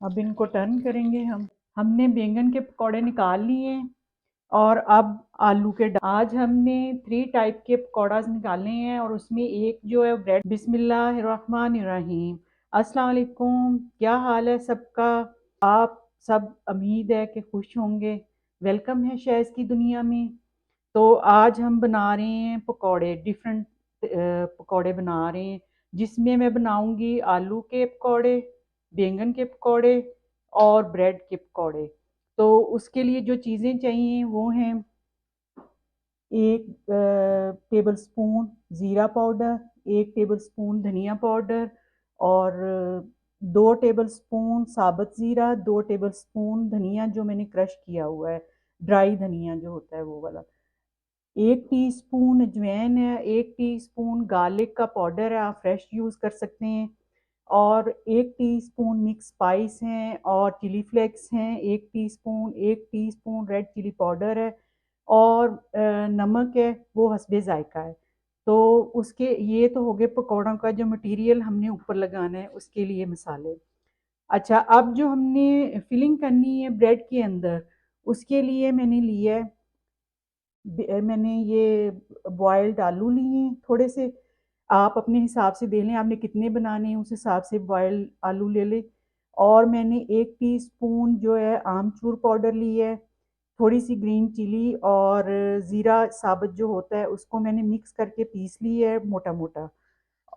अब इनको टर्न करेंगे हम। हमने बैंगन के पकौड़े निकाल लिए हैं और अब आलू के आज हमने 3 टाइप के पकौड़ाज निकाले हैं और उसमें एक जो है ब्रेड। बिस्मिल्लाहिर्रहमानिर्रहीम। अस्सलाम वालेकुम, क्या हाल है सबका? आप सब उम्मीद है कि खुश होंगे। वेलकम है शायज़ की दुनिया में। तो आज हम बना रहे हैं पकौड़े, डिफरेंट पकौड़े बना रहे हैं, जिसमें मैं बनाऊंगी आलू के पकौड़े, बैंगन के पकौड़े और ब्रेड के पकौड़े। तो उसके लिए जो चीज़ें चाहिए वो हैं, एक टेबल स्पून ज़ीरा पाउडर, एक टेबल स्पून धनिया पाउडर और 2 टेबल स्पून साबुत ज़ीरा, 2 टेबल स्पून धनिया जो मैंने क्रश किया हुआ है, ड्राई धनिया जो होता है वो वाला। 1 टीस्पून अजवाइन है, 1 टीस्पून गार्लिक का पाउडर है, आप फ्रेश यूज़ कर सकते हैं। और 1 टीस्पून मिक्स स्पाइस हैं और चिली फ्लेक्स हैं, 1 टीस्पून रेड चिली पाउडर है और नमक है, वो हस्बे ज़ायका है। तो उसके ये तो हो गए पकौड़ों का जो मटेरियल हमने ऊपर लगाना है उसके लिए मसाले। अच्छा, अब जो हमने फिलिंग करनी है ब्रेड के अंदर, उसके लिए मैंने ये बॉयल्ड आलू लिए हैं थोड़े से। आप अपने हिसाब से देख लें, आपने कितने बनाने हैं उस हिसाब से बॉयल्ड आलू ले लें। और मैंने 1 टीस्पून जो है आमचूर पाउडर ली है, थोड़ी सी ग्रीन चिली और ज़ीरा साबुत जो होता है उसको मैंने मिक्स करके पीस ली है मोटा मोटा।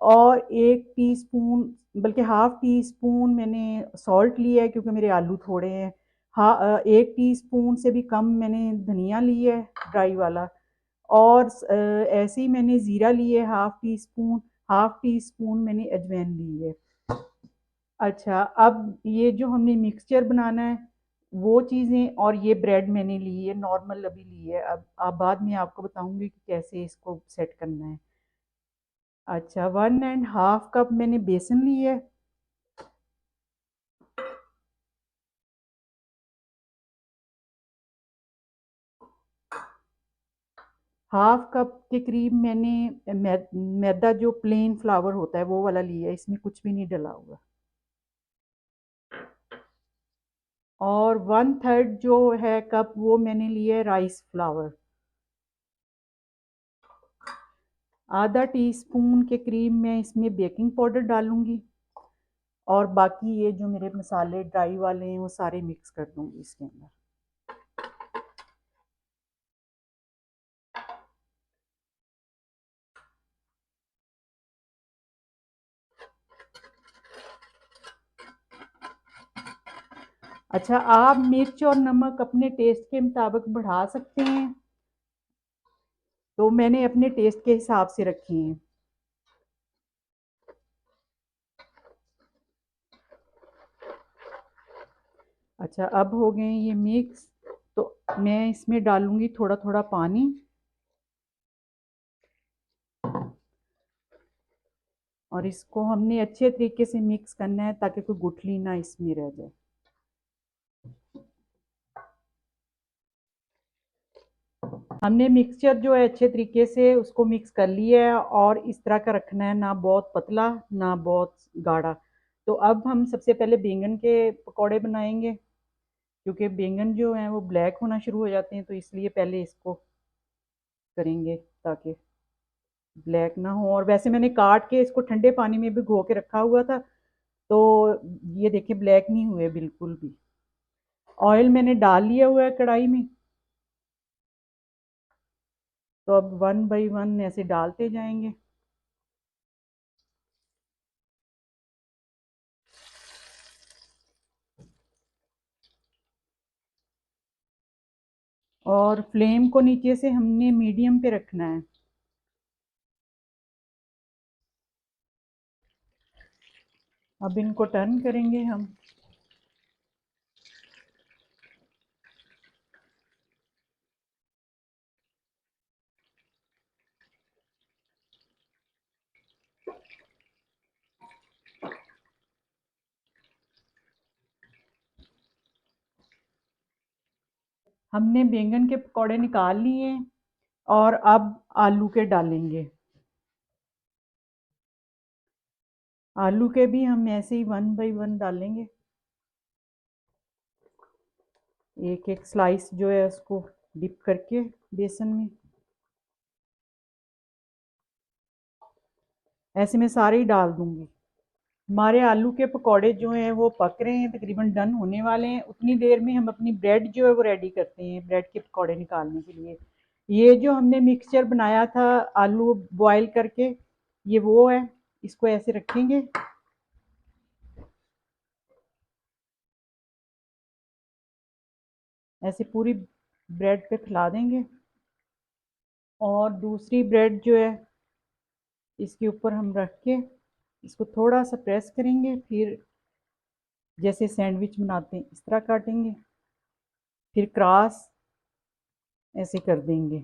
और 1 टीस्पून, बल्कि हाफ टी स्पून मैंने सॉल्ट लिया है क्योंकि मेरे आलू थोड़े हैं। 1 टीस्पून से भी कम मैंने धनिया ली है, ड्राई वाला। और ऐसे ही मैंने ज़ीरा लिए half tea spoon, half tea spoon मैंने अजवाइन ली है। अच्छा, अब ये जो हमने मिक्सचर बनाना है वो चीज़ें, और ये ब्रेड मैंने ली है नॉर्मल अभी ली है। अब बाद में आपको बताऊंगी कि कैसे इसको सेट करना है। अच्छा, 1 एंड हाफ कप मैंने बेसन ली है। हाफ कप के करीब मैंने मैदा जो प्लेन फ्लावर होता है वो वाला लिया है, इसमें कुछ भी नहीं डला हुआ। और 1/3 जो है कप वो मैंने लिया है राइस फ्लावर। आधा टीस्पून के करीब मैं इसमें बेकिंग पाउडर डालूंगी और बाकी ये जो मेरे मसाले ड्राई वाले हैं वो सारे मिक्स कर दूंगी इसके अंदर। अच्छा, आप मिर्च और नमक अपने टेस्ट के मुताबिक बढ़ा सकते हैं, तो मैंने अपने टेस्ट के हिसाब से रखी हैं। अच्छा, अब हो गए ये मिक्स, तो मैं इसमें डालूंगी थोड़ा थोड़ा पानी। और इसको हमने अच्छे तरीके से मिक्स करना है ताकि कोई गुठली ना इसमें रह जाए। हमने मिक्सचर जो है अच्छे तरीके से उसको मिक्स कर लिया है और इस तरह का रखना है, ना बहुत पतला ना बहुत गाढ़ा। तो अब हम सबसे पहले बैंगन के पकौड़े बनाएंगे, क्योंकि बैंगन जो है वो ब्लैक होना शुरू हो जाते हैं, तो इसलिए पहले इसको करेंगे ताकि ब्लैक ना हो। और वैसे मैंने काट के इसको ठंडे पानी में भिगो के रखा हुआ था, तो ये देखिए ब्लैक नहीं हुए बिल्कुल भी। ऑयल मैंने डाल लिया हुआ है कढ़ाई में, तो अब 1 बाई 1 ऐसे डालते जाएंगे। और फ्लेम को नीचे से हमने मीडियम पे रखना है। अब इनको टर्न करेंगे हम। हमने बैंगन के पकौड़े निकाल लिए और अब आलू के डालेंगे। आलू के भी हम ऐसे ही 1 बाई 1 डालेंगे। एक एक स्लाइस जो है उसको डिप करके बेसन में, ऐसे मैं सारे ही डाल दूंगी। हमारे आलू के पकौड़े जो हैं वो पक रहे हैं, तकरीबन डन होने वाले हैं। उतनी देर में हम अपनी ब्रेड जो है वो रेडी करते हैं, ब्रेड के पकौड़े निकालने के लिए। ये जो हमने मिक्सचर बनाया था आलू बॉयल करके, ये वो है। इसको ऐसे रखेंगे, ऐसे पूरी ब्रेड पे फैला देंगे, और दूसरी ब्रेड जो है इसके ऊपर हम रख के इसको थोड़ा सा प्रेस करेंगे, फिर जैसे सैंडविच बनाते हैं इस तरह काटेंगे, फिर क्रॉस ऐसे कर देंगे।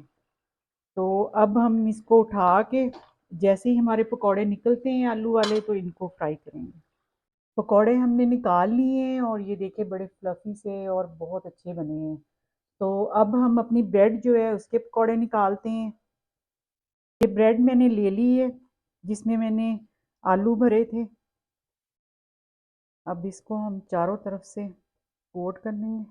तो अब हम इसको उठा के जैसे ही हमारे पकौड़े निकलते हैं आलू वाले, तो इनको फ्राई करेंगे। पकौड़े हमने निकाल लिए हैं और ये देखे बड़े फ्लफी से और बहुत अच्छे बने हैं। तो अब हम अपनी ब्रेड जो है उसके पकौड़े निकालते हैं। ये ब्रेड मैंने ले ली है जिसमें मैंने आलू भरे थे। अब इसको हम चारों तरफ से कोट कर लेंगे।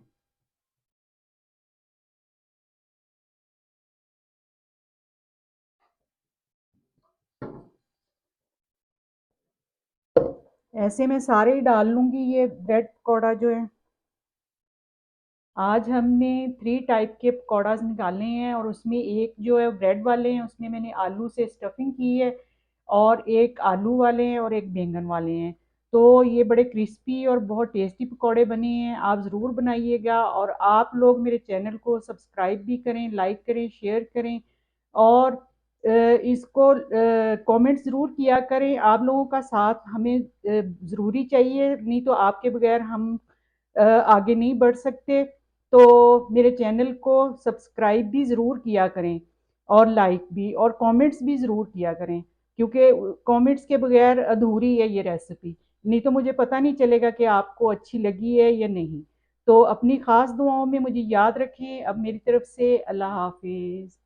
ऐसे मैं सारे ही डाल लूँगी ये ब्रेड पकौड़ा जो है। आज हमने 3 टाइप के पकौड़ाज निकाले हैं, और उसमें एक जो है ब्रेड वाले हैं, उसमें मैंने आलू से स्टफिंग की है, और एक आलू वाले हैं और एक बैंगन वाले हैं। तो ये बड़े क्रिस्पी और बहुत टेस्टी पकौड़े बने हैं। आप ज़रूर बनाइएगा, और आप लोग मेरे चैनल को सब्सक्राइब भी करें, लाइक करें, शेयर करें, और इसको कमेंट ज़रूर किया करें। आप लोगों का साथ हमें ज़रूरी चाहिए, नहीं तो आपके बगैर हम आगे नहीं बढ़ सकते। तो मेरे चैनल को सब्सक्राइब भी ज़रूर किया करें, और लाइक भी, और कमेंट्स भी ज़रूर किया करें, क्योंकि कमेंट्स के बगैर अधूरी है ये रेसिपी। नहीं तो मुझे पता नहीं चलेगा कि आपको अच्छी लगी है या नहीं। तो अपनी ख़ास दुआओं में मुझे याद रखें। अब मेरी तरफ से अल्लाह हाफिज़।